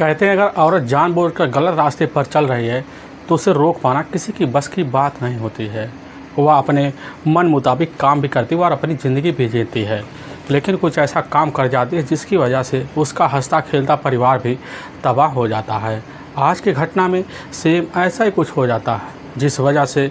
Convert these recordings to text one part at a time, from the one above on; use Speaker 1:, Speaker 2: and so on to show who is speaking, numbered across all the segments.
Speaker 1: कहते हैं अगर औरत जानबूझकर गलत रास्ते पर चल रही है तो उसे रोक पाना किसी की बस की बात नहीं होती है। वह अपने मन मुताबिक काम भी करती है और अपनी ज़िंदगी भी जीती है, लेकिन कुछ ऐसा काम कर जाती है जिसकी वजह से उसका हंसता खेलता परिवार भी तबाह हो जाता है। आज की घटना में सेम ऐसा ही कुछ हो जाता है, जिस वजह से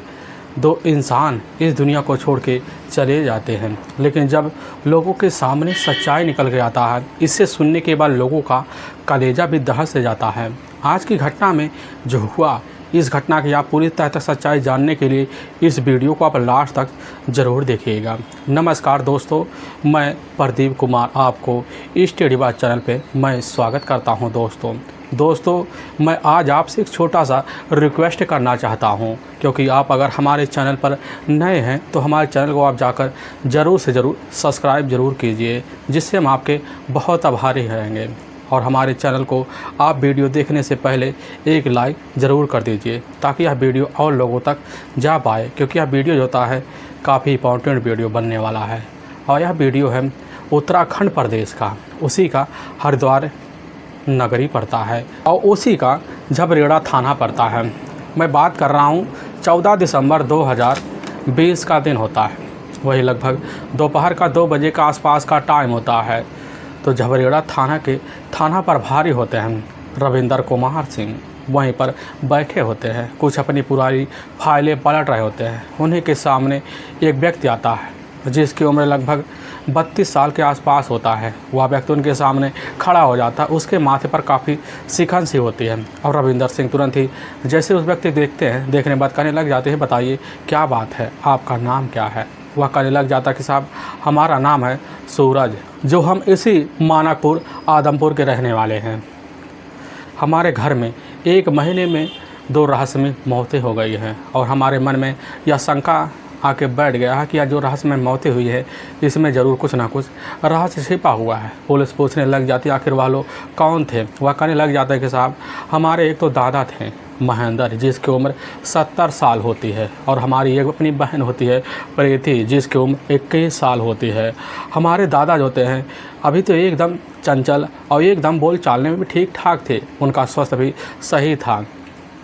Speaker 1: दो इंसान इस दुनिया को छोड़ के चले जाते हैं। लेकिन जब लोगों के सामने सच्चाई निकल के आता है, इसे सुनने के बाद लोगों का कलेजा भी दहल से जाता है। आज की घटना में जो हुआ, इस घटना की आप पूरी तरह तक सच्चाई जानने के लिए इस वीडियो को आप लास्ट तक ज़रूर देखिएगा। नमस्कार दोस्तों, मैं प्रदीप कुमार आपको स्टडी बात चैनल पे मैं स्वागत करता हूं। दोस्तों मैं आज आपसे एक छोटा सा रिक्वेस्ट करना चाहता हूं, क्योंकि आप अगर हमारे चैनल पर नए हैं तो हमारे चैनल को आप जाकर ज़रूर से ज़रूर सब्सक्राइब ज़रूर कीजिए, जिससे हम आपके बहुत आभारी रहेंगे। और हमारे चैनल को आप वीडियो देखने से पहले एक लाइक ज़रूर कर दीजिए, ताकि यह वीडियो और लोगों तक जा पाए, क्योंकि यह वीडियो जो होता है काफ़ी इंपॉर्टेंट वीडियो बनने वाला है। और यह वीडियो है उत्तराखंड प्रदेश का, उसी का हरिद्वार नगरी पड़ता है और उसी का झबरेड़ा थाना पड़ता है। मैं बात कर रहा हूँ 14 दिसंबर 2020 का दिन होता है। वही लगभग दोपहर का 2 बजे का आसपास का टाइम होता है। तो झबरेड़ा थाना प्रभारी होते हैं रविंदर कुमार सिंह, वहीं पर बैठे होते हैं, कुछ अपनी पुरानी फाइलें पलट रहे होते हैं। उन्हीं के सामने एक व्यक्ति आता है जिसकी उम्र लगभग 32 साल के आसपास होता है। वह व्यक्ति उनके सामने खड़ा हो जाता है, उसके माथे पर काफ़ी शिकन सी होती है। और रविंदर सिंह तुरंत ही जैसे उस व्यक्ति देखते हैं, देखने के बाद कहने लग जाते हैं, बताइए क्या बात है, आपका नाम क्या है। वह कहने लग जाता कि साहब हमारा नाम है सूरज, जो हम इसी मानकपुर आदमपुर के रहने वाले हैं। हमारे घर में 1 महीने में 2 रहस्यमय मौतें हो गई हैं और हमारे मन में यह शंका आके बैठ गया है कि यह जो रहस्यमय मौतें हुई है, इसमें ज़रूर कुछ ना कुछ रहस्य छिपा हुआ है। पुलिस पूछने लग जाती आखिर वह लोग कौन थे। वह कहने लग जाता है कि साहब हमारे एक तो दादा थे महेंद्र, जिसकी उम्र 70 साल होती है, और हमारी एक अपनी बहन होती है प्रीति, जिसकी उम्र 21 साल होती है। हमारे दादा जो होते हैं अभी तो एकदम चंचल और एकदम बोल चालने में भी ठीक ठाक थे, उनका स्वास्थ्य भी सही था।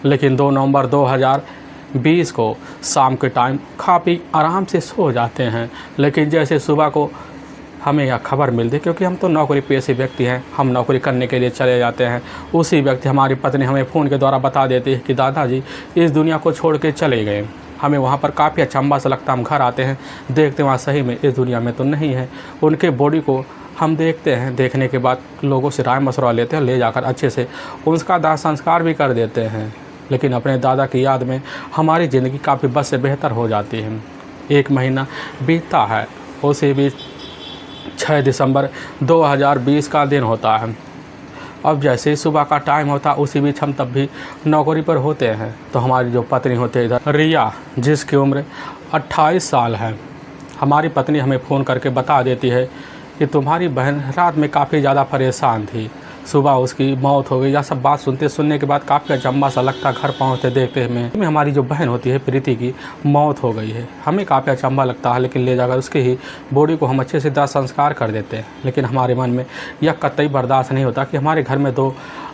Speaker 1: लेकिन 2 नवंबर 2020 को शाम के टाइम काफ़ी आराम से सो जाते हैं। लेकिन जैसे सुबह को हमें यह खबर मिलती, क्योंकि हम तो नौकरी पेशे व्यक्ति हैं, हम नौकरी करने के लिए चले जाते हैं। उसी व्यक्ति हमारी पत्नी हमें फ़ोन के द्वारा बता देती है कि दादाजी इस दुनिया को छोड़ के चले गए। हमें वहाँ पर काफ़ी अचंभा सा लगता, हम घर आते हैं, देखते वहाँ सही में इस दुनिया में तो नहीं है। उनके बॉडी को हम देखते हैं, देखने के बाद लोगों से राय मशवरा लेते हैं, ले जाकर अच्छे से उसका दाह संस्कार भी कर देते हैं। लेकिन अपने दादा की याद में हमारी ज़िंदगी काफ़ी बस से बेहतर हो जाती है। 1 महीना बीतता है, उसी बीच 6 दिसंबर 2020 का दिन होता है। अब जैसे ही सुबह का टाइम होता है, उसी बीच हम तब भी नौकरी पर होते हैं। तो हमारी जो पत्नी होती है इधर रिया, जिसकी उम्र 28 साल है, हमारी पत्नी हमें फ़ोन करके बता देती है कि तुम्हारी बहन रात में काफ़ी ज़्यादा परेशान थी, सुबह उसकी मौत हो गई। यह सब बात सुनने के बाद काफ़ी अचंभा सा लगता, घर पहुँचते देखते हमें हमारी जो बहन होती है प्रीति की मौत हो गई है। हमें काफ़ी अचंभा लगता है, लेकिन ले जाकर उसके ही बॉडी को हम अच्छे से दाह संस्कार कर देते हैं। लेकिन हमारे मन में यह कतई बर्दाश्त नहीं होता कि हमारे घर में 2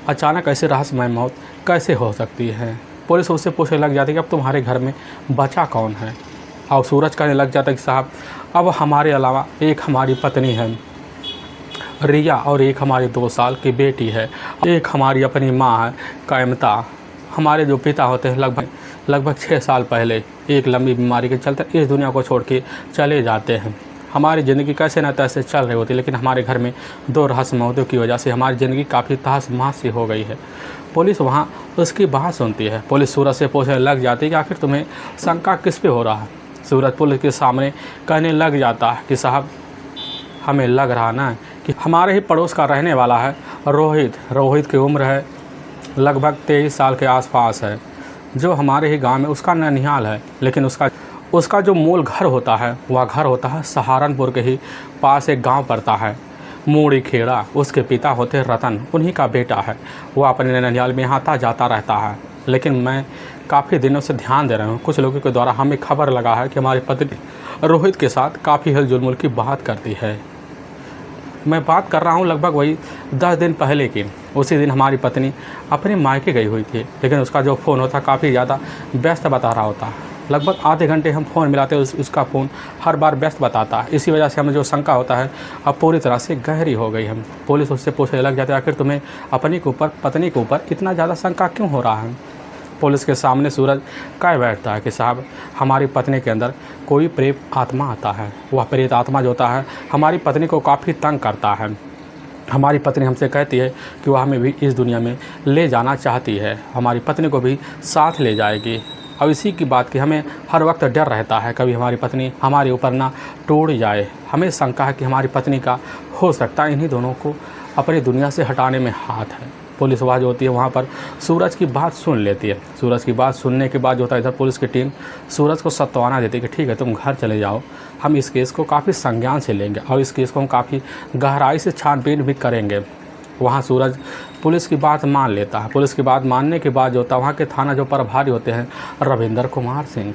Speaker 1: अचानक ऐसे रहस्यमय मौत कैसे हो सकती है। पुलिस उससे पूछने लग जाती है कि अब तुम्हारे घर में बचा कौन है। और सूरज कहने लग जाता है कि साहब अब हमारे अलावा एक हमारी पत्नी है रिया, और एक हमारी 2 साल की बेटी है, एक हमारी अपनी माँ है कायमता। हमारे जो पिता होते हैं लगभग 6 साल पहले एक लंबी बीमारी के चलते इस दुनिया को छोड़ के चले जाते हैं। हमारी ज़िंदगी कैसे न तैसे चल रही होती, लेकिन हमारे घर में 2 रहस्य मौतों की वजह से हमारी ज़िंदगी काफ़ी तहस-नहस सी हो गई है। पुलिस वहाँ उसकी बात सुनती है। पुलिस सूरज से पूछने लग जाती है कि आखिर तुम्हें शंका किस पे हो रहा है। सूरज पुलिस के सामने कहने लग जाता है कि साहब हमें लग रहा ना कि हमारे ही पड़ोस का रहने वाला है रोहित की उम्र है लगभग 23 साल के आसपास है, जो हमारे ही गांव में उसका ननिहाल है। लेकिन उसका जो मूल घर होता है, वह घर होता है सहारनपुर के ही पास एक गांव पड़ता है मूड़ी खेड़ा। उसके पिता होते हैं रतन, उन्हीं का बेटा है। वह अपने ननिहाल में आता जाता रहता है। लेकिन मैं काफ़ी दिनों से ध्यान दे रहा हूँ, कुछ लोगों के द्वारा हमें खबर लगा है कि हमारी पत्नी रोहित के साथ काफ़ी हिल-जुल की बात करती है। मैं बात कर रहा हूँ लगभग वही 10 दिन पहले की। उसी दिन हमारी पत्नी अपने मायके गई हुई थी, लेकिन उसका जो फ़ोन होता काफ़ी ज़्यादा व्यस्त बता रहा होता। लगभग आधे घंटे हम फ़ोन मिलाते, उसका फ़ोन हर बार व्यस्त बताता। इसी वजह से हमें जो शंका होता है अब पूरी तरह से गहरी हो गई। हम पुलिस उससे पूछने लग जाते, आखिर तुम्हें अपनी के ऊपर, पत्नी के ऊपर इतना ज़्यादा शंका क्यों हो रहा है। पुलिस के सामने सूरज कह बैठता है कि साहब, हमारी पत्नी के अंदर कोई प्रेत आत्मा आता है। वह प्रेत आत्मा जो होता है हमारी पत्नी को काफ़ी तंग करता है। हमारी पत्नी हमसे कहती है कि वह हमें भी इस दुनिया में ले जाना चाहती है, हमारी पत्नी को भी साथ ले जाएगी। और इसी की बात की हमें हर वक्त डर रहता है, कभी हमारी पत्नी हमारे ऊपर ना टूट जाए। हमें शंका है कि हमारी पत्नी का हो सकता है इन्हीं दोनों को अपनी दुनिया से हटाने में हाथ है। पुलिस वाला जो होती है वहाँ पर सूरज की बात सुन लेती है। सूरज की बात सुनने के बाद जो होता है इधर पुलिस की टीम सूरज को सत्वाना देती है कि ठीक है, तुम घर चले जाओ, हम इस केस को काफ़ी संज्ञान से लेंगे और इस केस को हम काफ़ी गहराई से छानबीन भी करेंगे। वहाँ सूरज पुलिस की बात मान लेता है। पुलिस की बात मानने के बाद जो होता है वहाँ के थाना जो प्रभारी होते हैं रविंदर कुमार सिंह,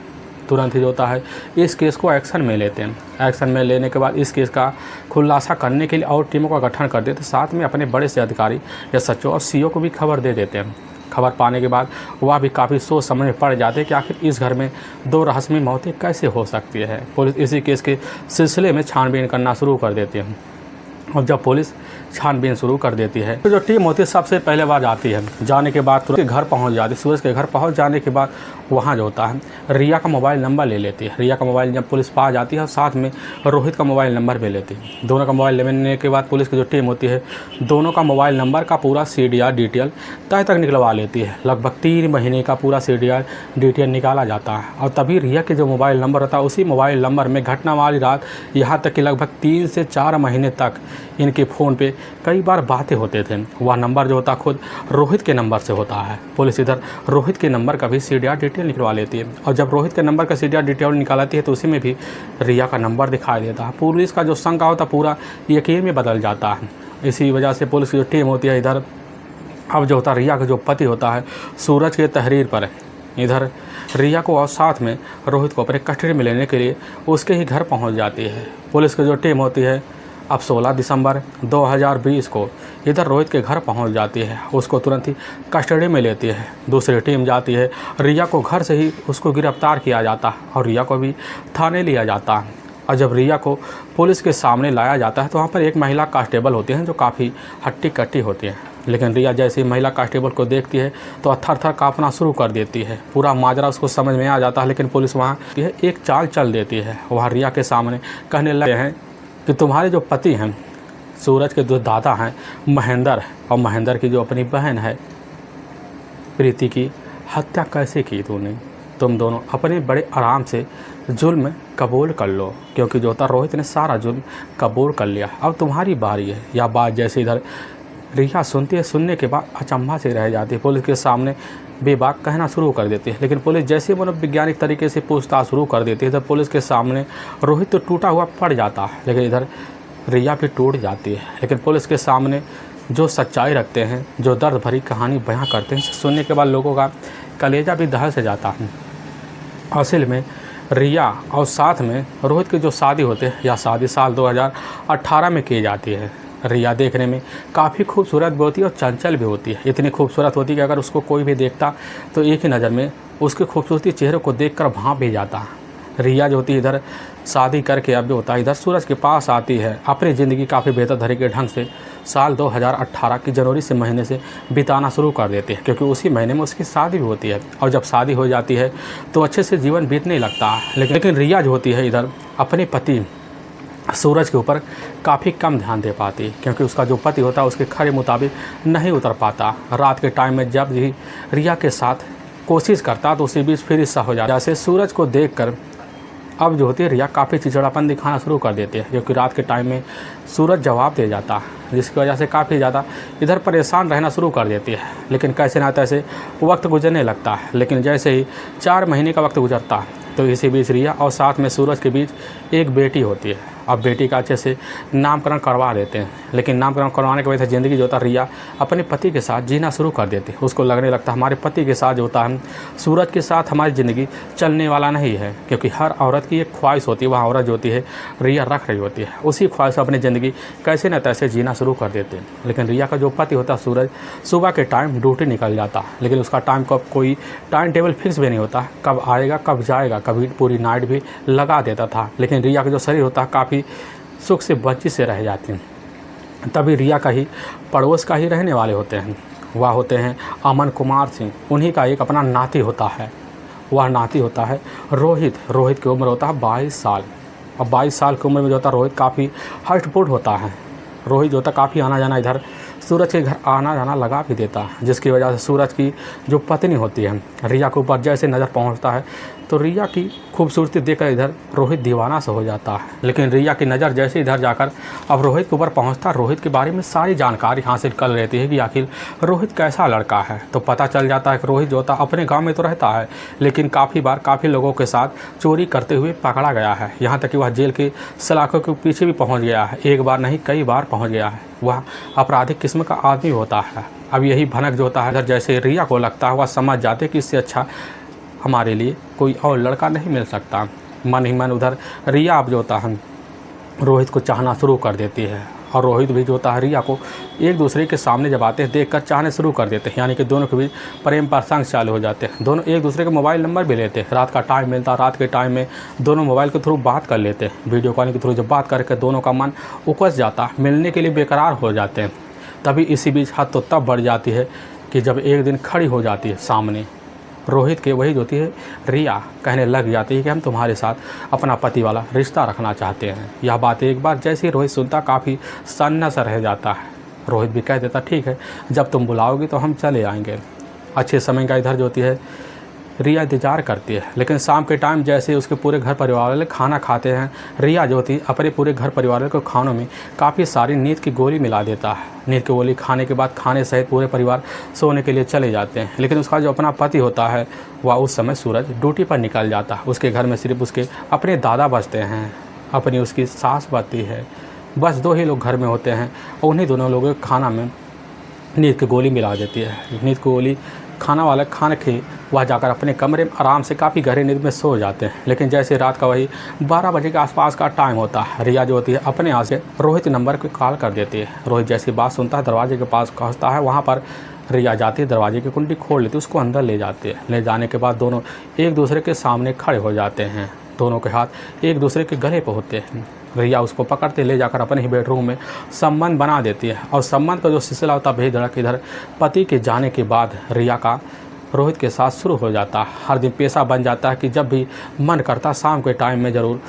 Speaker 1: तुरंत ही जो होता है इस केस को एक्शन में लेते हैं। एक्शन में लेने के बाद इस केस का खुलासा करने के लिए और टीमों का गठन कर देते, साथ में अपने बड़े से अधिकारी या सचिव और सीओ को भी खबर दे देते हैं। खबर पाने के बाद वह भी काफ़ी सोच समझ में पड़ जाते हैं कि आखिर इस घर में 2 रहस्यमयी मौतें कैसे हो सकती है। पुलिस इसी केस के सिलसिले में छानबीन करना शुरू कर देती है। और जब पुलिस छानबीन शुरू कर देती है तो जो टीम होती है सबसे पहले बार जाती है। जाने के बाद तुरंत घर पहुंच जाती है। सूरज के घर पहुंच जाने के बाद वहां जो होता है रिया का मोबाइल नंबर ले लेती है। रिया का मोबाइल जब पुलिस पास जाती है और साथ में रोहित का मोबाइल नंबर भी लेती है। दोनों का मोबाइल लेने के बाद पुलिस की जो टीम होती है दोनों का मोबाइल नंबर का पूरा CDR डिटेल तय तक निकलवा लेती है। लगभग 3 महीने का पूरा CDR डिटेल निकाला जाता है और तभी रिया के जो मोबाइल नंबर होता है उसी मोबाइल नंबर में घटना वाली रात यहाँ तक कि लगभग 3 से 4 महीने तक इनके फ़ोन पे कई बार बातें होते थे। वह नंबर जो होता खुद रोहित के नंबर से होता है। पुलिस इधर रोहित के नंबर का भी CDR डिटेल निकलवा लेती है और जब रोहित के नंबर का CDR डिटेल निकालती है तो उसी में भी रिया का नंबर दिखाई देता है। पुलिस का जो शंका होता पूरा यकीन में बदल जाता है। इसी वजह से पुलिस की जो टीम होती है इधर अब जो होता है रिया का जो पति होता है सूरज के तहरीर पर इधर रिया को और साथ में रोहित को अपने कस्टडी में लेने के लिए उसके ही घर पहुँच जाती है। पुलिस की जो टीम होती है अब 16 दिसंबर 2020 को इधर रोहित के घर पहुंच जाती है। उसको तुरंत ही कस्टडी में लेती है। दूसरी टीम जाती है, रिया को घर से ही उसको गिरफ्तार किया जाता है और रिया को भी थाने लिया जाता है। और जब रिया को पुलिस के सामने लाया जाता है तो वहाँ पर एक महिला कांस्टेबल होती हैं जो काफ़ी हट्टी कट्टी होती है। लेकिन रिया जैसे ही महिला कांस्टेबल को देखती है तो थर थर काँपना शुरू कर देती है। पूरा माजरा उसको समझ में आ जाता है, लेकिन पुलिस वहाँ एक चाल चल देती है। वहाँ रिया के सामने कहने लगे हैं कि तुम्हारे जो पति हैं सूरज के जो दादा हैं महेंद्र और महेंद्र की जो अपनी बहन है प्रीति की हत्या कैसे की तूने। तुम दोनों अपने बड़े आराम से जुल्म कबूल कर लो, क्योंकि जो होता रोहित ने सारा जुल्म कबूल कर लिया, अब तुम्हारी बारी है। यह बात जैसे इधर रिया सुनती है, सुनने के बाद अचंभा से रह जाती है। पुलिस के सामने बेबाक कहना शुरू कर देती है, लेकिन पुलिस जैसे मनोवैज्ञानिक तरीके से पूछताछ शुरू कर देती है तो पुलिस के सामने रोहित तो टूटा हुआ पड़ जाता है, लेकिन इधर रिया भी टूट जाती है। लेकिन पुलिस के सामने जो सच्चाई रखते हैं, जो दर्द भरी कहानी बयां करते हैं, सुनने के बाद लोगों का कलेजा भी दहल से जाता है। असल में रिया और साथ में रोहित की जो शादी होती है यह शादी साल 2018 में की जाती है। रिया देखने में काफ़ी खूबसूरत भी होती है और चंचल भी होती है। इतनी खूबसूरत होती है कि अगर उसको कोई भी देखता तो एक ही नज़र में उसके खूबसूरती चेहरे को देखकर भांप भी जाता है। रिया जो होती है इधर शादी करके अब जो होता है इधर सूरज के पास आती है। अपनी ज़िंदगी काफ़ी बेहतर तरीके ढंग से साल 2018 की जनवरी से महीने से बिताना शुरू कर देती है, क्योंकि उसी महीने में उसकी शादी भी होती है। और जब शादी हो जाती है तो अच्छे से जीवन बीतने लगता है। लेकिन रिया जो होती है इधर अपने पति सूरज के ऊपर काफ़ी कम ध्यान दे पाती है, क्योंकि उसका जो पति होता है उसके खरे मुताबिक नहीं उतर पाता। रात के टाइम में जब भी रिया के साथ कोशिश करता तो उसी बीच फिर हिस्सा हो जाता। जैसे सूरज को देखकर अब जो होती है रिया काफ़ी चिड़चिड़ापन दिखाना शुरू कर देती है, क्योंकि रात के टाइम में सूरज जवाब दे जाता है, जिसकी वजह से काफ़ी ज़्यादा इधर परेशान रहना शुरू कर देती है। लेकिन कैसे ना तैसे वक्त गुजरने लगता है। लेकिन जैसे ही 4 महीने का वक्त गुजरता है तो इसी बीच रिया और साथ में सूरज के बीच एक बेटी होती है। अब बेटी का अच्छे से नामकरण करवा देते हैं, लेकिन नामकरण करवाने के वजह से ज़िंदगी जो होता है रिया अपने पति के साथ जीना शुरू कर देती है। उसको लगने लगता है हमारे पति के साथ जो होता है सूरज के साथ हमारी ज़िंदगी चलने वाला नहीं है, क्योंकि हर औरत की एक ख्वाहिश होती है, वह औरत जो होती है रिया रख रही होती है, उसी ख्वाहिश अपनी ज़िंदगी कैसे न तैसे जीना शुरू कर देते हैं। लेकिन रिया का जो पति होता है सूरज सुबह के टाइम ड्यूटी निकल जाता, लेकिन उसका टाइम कब कोई टाइम टेबल फिक्स भी नहीं होता, कब आएगा कब जाएगा, कभी पूरी नाइट भी लगा देता था। लेकिन रिया का जो शरीर होता है काफ़ी सुख से बच्ची से रह जाती हैं। तभी रिया का ही पड़ोस का ही रहने वाले होते हैं, वह होते हैं अमन कुमार सिंह। उन्हीं का एक अपना नाती होता है, वह नाती होता है रोहित। रोहित की उम्र होता है 22 साल। अब 22 साल की उम्र में जो होता है रोहित काफ़ी हष्ट-पुष्ट होता है। रोहित जो होता है काफ़ी आना जाना इधर सूरज के घर आना जाना लगा भी देता है, जिसकी वजह से सूरज की जो पत्नी होती है रिया के ऊपर जैसे नज़र पहुंचता है तो रिया की खूबसूरती देखकर इधर रोहित दीवाना सा हो जाता है। लेकिन रिया की नज़र जैसे इधर जाकर अब रोहित के ऊपर पहुंचता, रोहित के बारे में सारी जानकारी हासिल कर लेती है कि आखिर रोहित कैसा लड़का है। तो पता चल जाता है कि रोहित जो होता अपने गांव में तो रहता है, लेकिन काफ़ी बार काफ़ी लोगों के साथ चोरी करते हुए पकड़ा गया है। यहाँ तक कि वह जेल की सलाखों के पीछे भी पहुँच गया है, एक बार नहीं कई बार पहुँच गया है। वह आपराधिक किस्म का आदमी होता है। अब यही भनक जो होता है इधर जैसे रिया को लगता है, वह समझ जाते कि इससे अच्छा हमारे लिए कोई और लड़का नहीं मिल सकता। मन ही मन उधर रिया अब जो होता है रोहित को चाहना शुरू कर देती है, और रोहित भी जो होता है रिया को एक दूसरे के सामने जब आते हैं देखकर चाहने शुरू कर देते हैं। यानी कि दोनों के बीच प्रेम प्रसंग चालू हो जाते हैं। दोनों एक दूसरे के मोबाइल नंबर भी लेते हैं, रात का टाइम मिलता, रात के टाइम में दोनों मोबाइल के थ्रू बात कर लेते हैं। वीडियो कॉलिंग के थ्रू जब बात करके दोनों का मन उकस जाता, मिलने के लिए बेकरार हो जाते हैं। तभी इसी बीच हद तो तब बढ़ जाती है कि जब एक दिन खड़ी हो जाती है सामने रोहित के, वही होती है रिया, कहने लग जाती है कि हम तुम्हारे साथ अपना पति वाला रिश्ता रखना चाहते हैं। यह बात एक बार जैसे ही रोहित सुनता काफ़ी सन्ना सा रह जाता है। रोहित भी कह देता ठीक है, जब तुम बुलाओगी तो हम चले आएंगे। अच्छे समय का इधर जो होती है रिया इंतज़ार करती है, लेकिन शाम के टाइम जैसे उसके पूरे घर परिवार वाले खाना खाते हैं, रिया जो होती है अपने पूरे घर परिवार को खानों में काफ़ी सारी नींद की गोली मिला देता है। नींद की गोली खाने के बाद खाने सहित पूरे परिवार सोने के लिए चले जाते हैं। लेकिन उसका जो अपना पति होता है वह उस समय सूरज ड्यूटी पर निकल जाता है। उसके घर में सिर्फ उसके अपने दादा बचते हैं, अपनी उसकी सास बचती है, बस 2 ही लोग घर में होते हैं। और उन्हीं दोनों लोगों के खाना में नींद की गोली मिला देती है। नींद की गोली खाना वाला खान के वह जाकर अपने कमरे में आराम से काफ़ी गहरी नींद में सो जाते हैं। लेकिन जैसे रात का वही 12 बजे के आसपास का टाइम होता है, रिया जो होती है अपने यहाँ से रोहित नंबर को कॉल कर देती है। रोहित जैसी बात सुनता है, दरवाजे के पास पहुँचता है, वहाँ पर रिया जाती है, दरवाजे की कुंडी खोल लेती है, उसको अंदर ले जाती है। ले जाने के बाद दोनों एक दूसरे के सामने खड़े हो जाते हैं, दोनों के हाथ एक दूसरे के गले पर होते हैं। रिया उसको पकड़ते ले जाकर अपने ही बेडरूम में संबंध बना देती है, और संबंध का जो सिलसिला होता है बेधड़क इधर पति के जाने के बाद रिया का रोहित के साथ शुरू हो जाता है। हर दिन पेशा बन जाता है कि जब भी मन करता शाम के टाइम में ज़रूर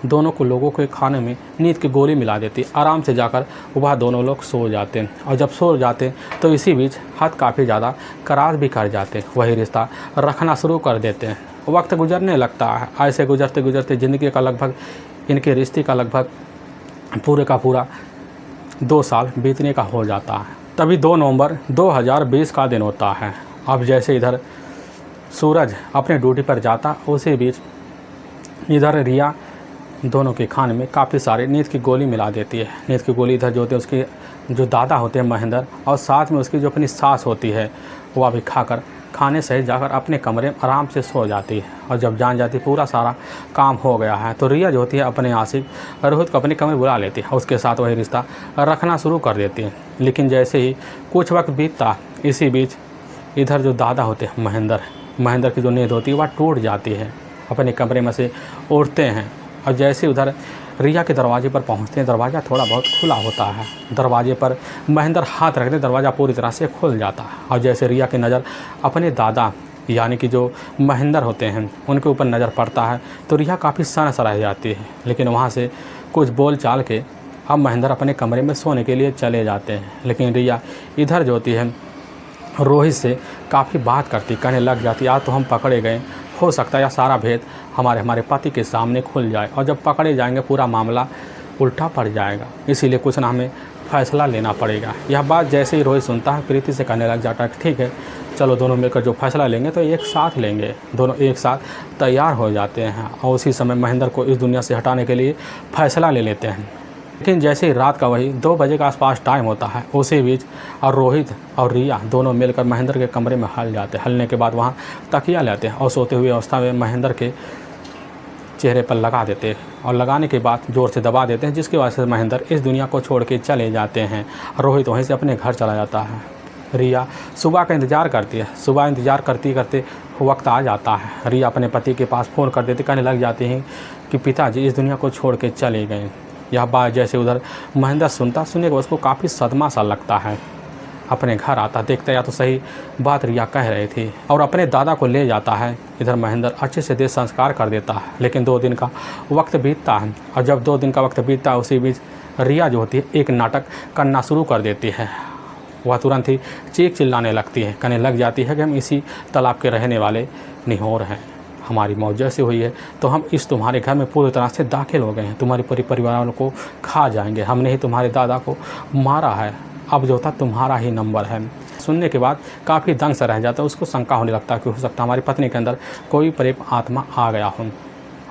Speaker 1: दोनों को लोगों के खाने में नींद की गोली मिला देती, आराम से जाकर वह दोनों लोग सो जाते हैं। और जब सो जाते हैं तो इसी बीच हद काफ़ी ज़्यादा करार भी कर जाते हैं, वही रिश्ता रखना शुरू कर देते हैं। वक्त गुजरने लगता है, ऐसे गुजरते गुजरते ज़िंदगी का लगभग इनके रिश्ते का लगभग पूरे का पूरा 2 साल बीतने का हो जाता है। तभी 2 नवंबर 2020 का दिन होता है। अब जैसे इधर सूरज अपने ड्यूटी पर जाता, उसी बीच इधर रिया दोनों के खाने में काफ़ी सारे नींद की गोली मिला देती है। नींद की गोली इधर जो होती है उसके जो दादा होते हैं महेंद्र, और साथ में उसकी जो अपनी सास होती है वह भी खाकर खाने सहित जाकर अपने कमरे में आराम से सो जाती है। और जब जान जाती पूरा सारा काम हो गया है तो रिया जो होती है अपने आशिक रोहित को अपने कमरे बुला लेती है, उसके साथ वही रिश्ता रखना शुरू कर देती है। लेकिन जैसे ही कुछ वक्त बीतता, इसी बीच इधर जो दादा होते हैं महेंद्र की जो नींद होती है वह टूट जाती है, अपने कमरे में से उठते हैं। और जैसे उधर रिया के दरवाजे पर पहुंचते हैं, दरवाज़ा थोड़ा बहुत खुला होता है, दरवाजे पर महेंद्र हाथ रखते दरवाज़ा पूरी तरह से खुल जाता है। और जैसे रिया की नज़र अपने दादा यानी कि जो महेंद्र होते हैं उनके ऊपर नज़र पड़ता है तो रिया काफ़ी सन्न सा रह जाती है। लेकिन वहाँ से कुछ बोल चाल के अब महेंद्र अपने कमरे में सोने के लिए चले जाते हैं। लेकिन रिया इधर जो होती है रोहित से काफ़ी बात करती, कहने लग जाती आज तो हम पकड़े गए, हो सकता है यह सारा भेद हमारे पति के सामने खुल जाए, और जब पकड़े जाएंगे पूरा मामला उल्टा पड़ जाएगा, इसीलिए कुछ ना हमें फ़ैसला लेना पड़ेगा। यह बात जैसे ही रोहित सुनता है प्रीति से कहने लग जाता है ठीक है चलो दोनों मिलकर जो फैसला लेंगे तो एक साथ लेंगे। दोनों एक साथ तैयार हो जाते हैं और उसी समय महेंद्र को इस दुनिया से हटाने के लिए फैसला ले लेते हैं। लेकिन जैसे ही रात का वही 2 बजे के आसपास टाइम होता है, उसी बीच और रोहित और रिया दोनों मिलकर महेंद्र के कमरे में हल जाते हैं। हलने के बाद वहाँ तकिया लेते हैं और सोते हुए अवस्था में महेंद्र के चेहरे पर लगा देते हैं और लगाने के बाद ज़ोर से दबा देते हैं, जिसकी वजह से महेंद्र इस दुनिया को छोड़ के चले जाते हैं। रोहित वहीं से अपने घर चला जाता है। रिया सुबह का इंतज़ार करती है। सुबह इंतज़ार करते करते वक्त आ जाता है। रिया अपने पति के पास फ़ोन कर देती, कहने लग जाती हैं कि पिताजी इस दुनिया को छोड़ के चले गए। यह बात जैसे उधर महेंद्र सुनने को उसको काफ़ी सदमा सा लगता है। अपने घर आता, देखता या तो सही बात रिया कह रही थी और अपने दादा को ले जाता है। इधर महेंद्र अच्छे से देह संस्कार कर देता है। लेकिन 2 दिन का वक्त बीतता है और जब 2 दिन का वक्त बीतता है, उसी बीच रिया जो होती है एक नाटक करना शुरू कर देती है। वह तुरंत ही चीख चिल्लाने लगती है, कहने लग जाती है कि हम इसी तालाब के रहने वाले निहोर हैं। हमारी मौत जैसे हुई है तो हम इस तुम्हारे घर में पूरी तरह से दाखिल हो गए हैं। तुम्हारे पूरे परिवार को खा जाएंगे। हमने ही तुम्हारे दादा को मारा है। अब जो था तुम्हारा ही नंबर है। सुनने के बाद काफ़ी दंग सा रह जाता है। उसको शंका होने लगता है कि हो सकता है हमारी पत्नी के अंदर कोई प्रेम आत्मा आ गया हो।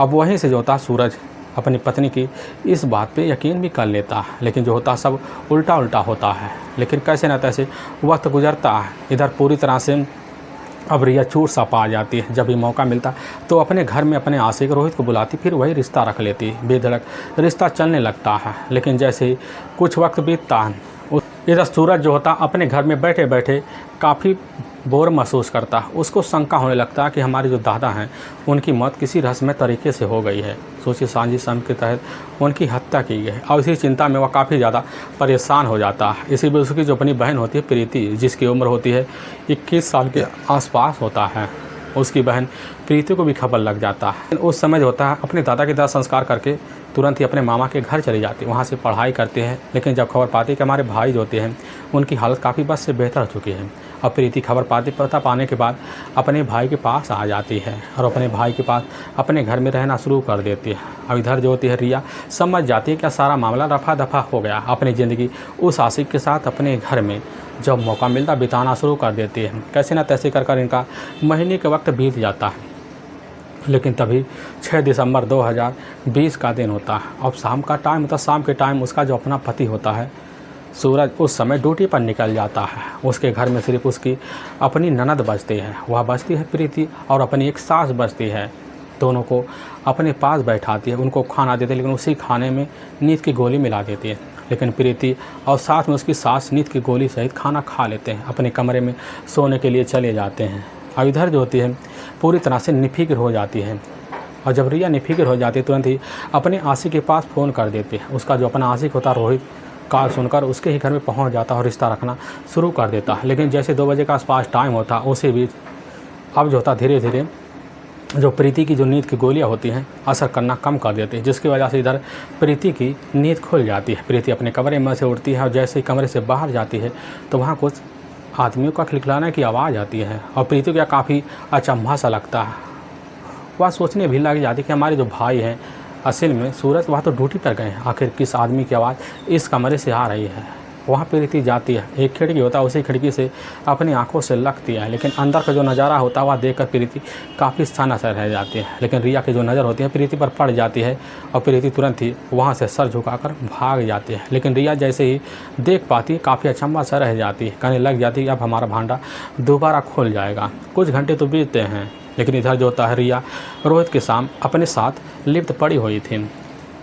Speaker 1: अब वहीं से जो होता सूरज अपनी पत्नी की इस बात पे यकीन भी कर लेता है। लेकिन जो होता सब उल्टा होता है। लेकिन कैसे न तैसे वक्त गुजरता है। इधर पूरी तरह से अब रिया चूर सा पा जाती है। जब भी मौका मिलता तो अपने घर में अपने आशिक रोहित को बुलाती, फिर वही रिश्ता रख लेती। बेधड़क रिश्ता चलने लगता है। लेकिन जैसे ही कुछ वक्त बीतता है, इधर सूरज जो होता अपने घर में बैठे बैठे काफ़ी बोर महसूस करता है। उसको शंका होने लगता है कि हमारे जो दादा हैं उनकी मौत किसी रहस्यमय तरीके से हो गई है। सोचिए साजिश के तहत उनकी हत्या की गई है। और इसी चिंता में वह काफ़ी ज़्यादा परेशान हो जाता है। इसी बीच उसकी जो अपनी बहन होती है प्रीति, जिसकी उम्र होती है 21 साल के आसपास होता है, उसकी बहन प्रीति को भी खबर लग जाता है। उस समय जो होता है अपने दादा के दादा संस्कार करके तुरंत ही अपने मामा के घर चली जाती है। वहाँ से पढ़ाई करते हैं। लेकिन जब खबर पाती है कि हमारे भाई जो होते हैं उनकी हालत काफ़ी बद से बेहतर हो चुकी है, अब प्रीति खबर पता पाने के बाद अपने भाई के पास आ जाती है और अपने भाई के पास अपने घर में रहना शुरू कर देती है। अब इधर जो होती है रिया समझ जाती है कि सारा मामला रफा दफा हो गया। अपनी ज़िंदगी उस आशिक के साथ अपने घर में जब मौका मिलता बिताना शुरू कर देती है। कैसे न तैसे कर इनका महीने का वक्त बीत जाता है। लेकिन तभी 6 दिसंबर 2020 का दिन होता है। अब शाम का टाइम होता है। शाम के टाइम उसका जो अपना पति होता है सूरज उस समय ड्यूटी पर निकल जाता है। उसके घर में सिर्फ उसकी अपनी ननद बचती है। वह बचती है प्रीति और अपनी एक सास बचती है। दोनों को अपने पास बैठाती है, उनको खाना देती है। लेकिन उसी खाने में नींद की गोली मिला देती है। लेकिन प्रीति और साथ में उसकी सास नींद की गोली सहित खाना खा लेते हैं। अपने कमरे में सोने के लिए चले जाते हैं। अब इधर जो होती है पूरी तरह से निफिक्र हो जाती है। और जब रिया निफिक्र हो जाती है तुरंत ही अपने आशिक के पास फ़ोन कर देती है। उसका जो अपना आशिक होता है रोहित कॉल सुनकर उसके ही घर में पहुंच जाता है और रिश्ता रखना शुरू कर देता है। लेकिन जैसे 2 बजे का आसपास टाइम होता उसी बीच अब जो होता धीरे धीरे जो प्रीति की जो नींद की गोलियां होती हैं असर करना कम कर देती है, जिसकी वजह से इधर प्रीति की नींद खुल जाती है। प्रीति अपने कमरे में से उठती है और जैसे ही कमरे से बाहर जाती है तो वहाँ कुछ आदमियों का खिलखिलाने की आवाज़ आती है और प्रीति को काफ़ी अचंभा सा लगता है। वह सोचने भी लग जाती है कि हमारे जो भाई हैं असल में सूरज वह तो ड्यूटी पर गए हैं, आखिर किस आदमी की आवाज़ इस कमरे से आ रही है। वहाँ प्रीति जाती है। एक खिड़की होता है, उसी खिड़की से अपनी आंखों से लगती है। लेकिन अंदर का जो नज़ारा होता है वह देखकर प्रीति काफ़ी सना सा रह जाती है। लेकिन रिया की जो नज़र होती है प्रीति पर पड़ जाती है और प्रीति तुरंत ही वहाँ से सर झुकाकर भाग जाती है। लेकिन रिया जैसे ही देख पाती है काफ़ी अचंभा सा रह जाती है, कहने लग जाती है अब हमारा भांडा दोबारा खुल जाएगा। कुछ घंटे तो बीतते हैं। लेकिन इधर जो होता है रिया रोहित के अपने साथ लिप्त पड़ी हुई थी।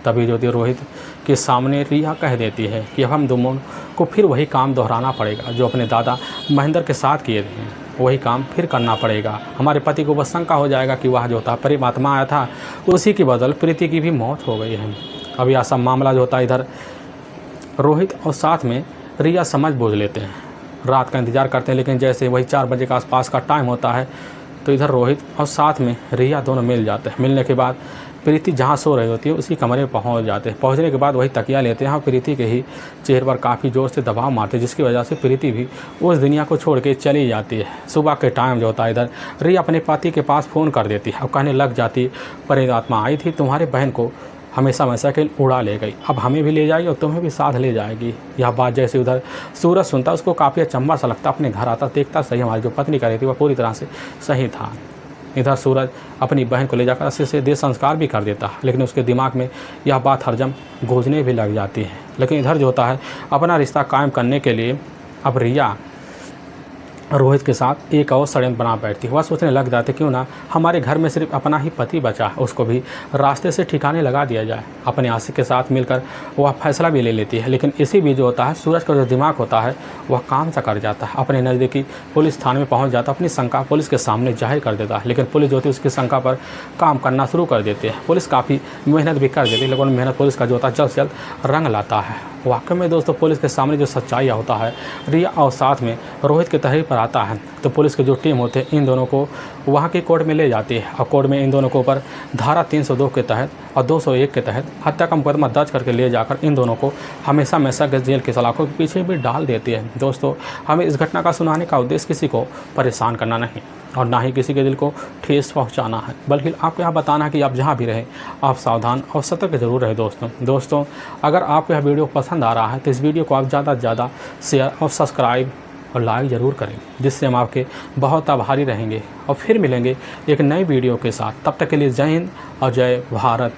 Speaker 1: तभी जो थी रोहित के सामने रिया कह देती है कि अब हम दोनों को फिर वही काम दोहराना पड़ेगा जो अपने दादा महेंद्र के साथ किए थे। वही काम फिर करना पड़ेगा। हमारे पति को बस शंका हो जाएगा कि वह जो था परमात्मा आया था, उसी की बदल प्रीति की भी मौत हो गई है। अब यह सब मामला जो होता है इधर रोहित और साथ में रिया समझ बूझ लेते हैं। रात का इंतज़ार करते हैं। लेकिन जैसे वही 4 बजे के आसपास का टाइम होता है तो इधर रोहित और साथ में रिया दोनों मिल जाते हैं। मिलने के बाद प्रीति जहाँ सो रही होती है उसी कमरे में पहुँच जाते हैं। पहुँचने के बाद वही तकिया लेते हैं और प्रीति के ही चेहरे पर काफ़ी ज़ोर से दबाव मारते हैं, जिसकी वजह से प्रीति भी उस दुनिया को छोड़ के चली जाती है। सुबह के टाइम जो होता है इधर रिया अपने पति के पास फ़ोन कर देती है और कहने लग जाती है प्रेतात्मा आई थी तुम्हारे बहन को हमेशा हमेशा के लिए उड़ा ले गई, अब हमें भी ले जाएगी और तुम्हें भी साथ ले जाएगी। यह बात जैसे उधर सूरज सुनता उसको काफ़ी अचंभा सा लगता, अपने घर आता देखता सही हमारी जो पत्नी कर रही थी वह पूरी तरह से सही था। इधर सूरज अपनी बहन को ले जाकर अच्छे से देह संस्कार भी कर देता, लेकिन उसके दिमाग में यह बात हरदम गूंजने भी लग जाती है। लेकिन इधर जो होता है अपना रिश्ता कायम करने के लिए अब रिया रोहित के साथ एक और षड्यंत्र बना बैठती है। वह सोचने लग जाते क्यों ना हमारे घर में सिर्फ अपना ही पति बचा है, उसको भी रास्ते से ठिकाने लगा दिया जाए। अपने आशिक के साथ मिलकर वह फैसला भी ले लेती है, लेकिन इसी बीच जो होता है सूरज का जो दिमाग होता है वह काम सा कर जाता है। अपने नज़दीकी पुलिस थाने में पहुँच जाता है, अपनी शंका पुलिस के सामने जाहिर कर देता है, लेकिन पुलिस जो होती है उसकी शंका पर काम करना शुरू कर देती है। पुलिस काफ़ी मेहनत भी कर देती है, लेकिन मेहनत पुलिस का जो होता है जल्द से जल्द रंग लाता है। वाकई में दोस्तों पुलिस के सामने जो सच्चाई होता है रिया और साथ में रोहित के तहरीर पर आता है, तो पुलिस के जो टीम होते हैं इन दोनों को वहाँ की कोर्ट में ले जाती है और कोर्ट में इन दोनों के ऊपर धारा 302 के तहत और 201 के तहत हत्या का मुकदमा दर्ज करके ले जाकर इन दोनों को हमेशा हमेशा के जेल के सलाखों के पीछे भी डाल देती है। दोस्तों हमें इस घटना का सुनाने का उद्देश्य किसी को परेशान करना नहीं और ना ही किसी के दिल को ठेस पहुंचाना है, बल्कि आपको यह बताना है कि आप जहां भी रहें आप सावधान और सतर्क जरूर रहें। दोस्तों अगर आपको यह वीडियो पसंद आ रहा है तो इस वीडियो को आप ज़्यादा से ज़्यादा शेयर और सब्सक्राइब और लाइक ज़रूर करें, जिससे हम आपके बहुत आभारी रहेंगे। और फिर मिलेंगे एक नई वीडियो के साथ, तब तक के लिए जय हिंद और जय भारत।